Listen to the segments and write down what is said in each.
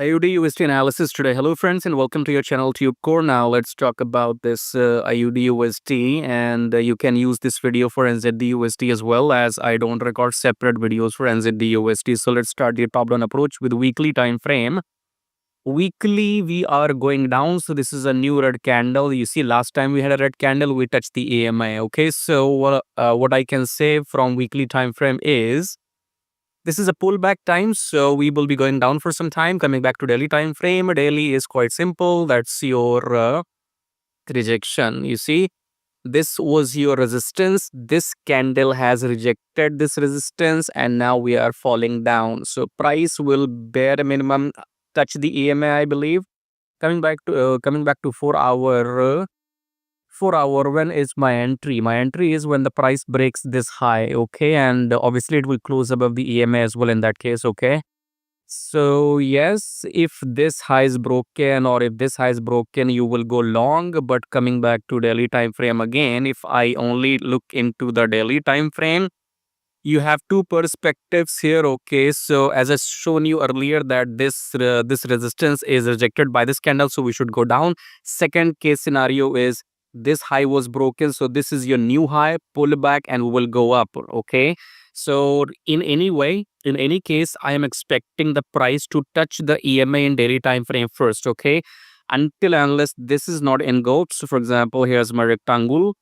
AUDUSD analysis today. Hello friends and welcome to your channel TubeCore. Now let's talk about this AUDUSD, and you can use this video for nzdusd as well, as I don't record separate videos for nzdusd. So let's start the top down approach with weekly time frame. Weekly we are going down, so this is a new red candle. You see, last time we had a red candle, we touched the AMI. Okay, so what I can say from weekly time frame is this is a pullback time, so we will be going down for some time. Coming back to daily time frame, daily is quite simple. That's your rejection. You see, this was your resistance. This candle has rejected this resistance, and now we are falling down. So price will bare minimum touch the EMA, I believe. Coming back to 4 hour. 4 hour, when is my entry? My entry is when the price breaks this high, okay, and obviously it will close above the EMA as well in that case, okay. So yes, if this high is broken or if this high is broken, you will go long. But coming back to daily time frame again, if I only look into the daily time frame, you have two perspectives here, okay. So as I shown you earlier that this resistance is rejected by this candle, so we should go down. Second case scenario is this high was broken, so this is your new high, pull back and we will go up, okay. So in any case, I am expecting the price to touch the EMA in daily time frame first, okay, until unless this is not engulfed. So for example, here's my rectangle,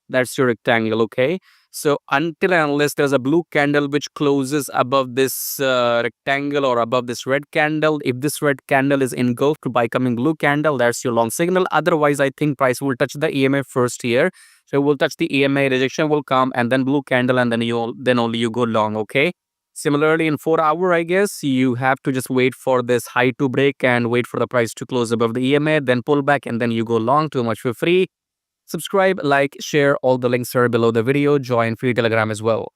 that's your rectangle, okay. So until and unless there's a blue candle which closes above this rectangle or above this red candle, if this red candle is engulfed by coming blue candle, that's your long signal. Otherwise, I think price will touch the EMA first here. So it will touch the EMA, rejection will come, and then blue candle, and then only you go long, okay. Similarly, in 4 hour, I guess you have to just wait for this high to break and wait for the price to close above the EMA, then pull back, and then you go long. Too much for free. Subscribe, like, share. All the links are below the video. Join free Telegram as well.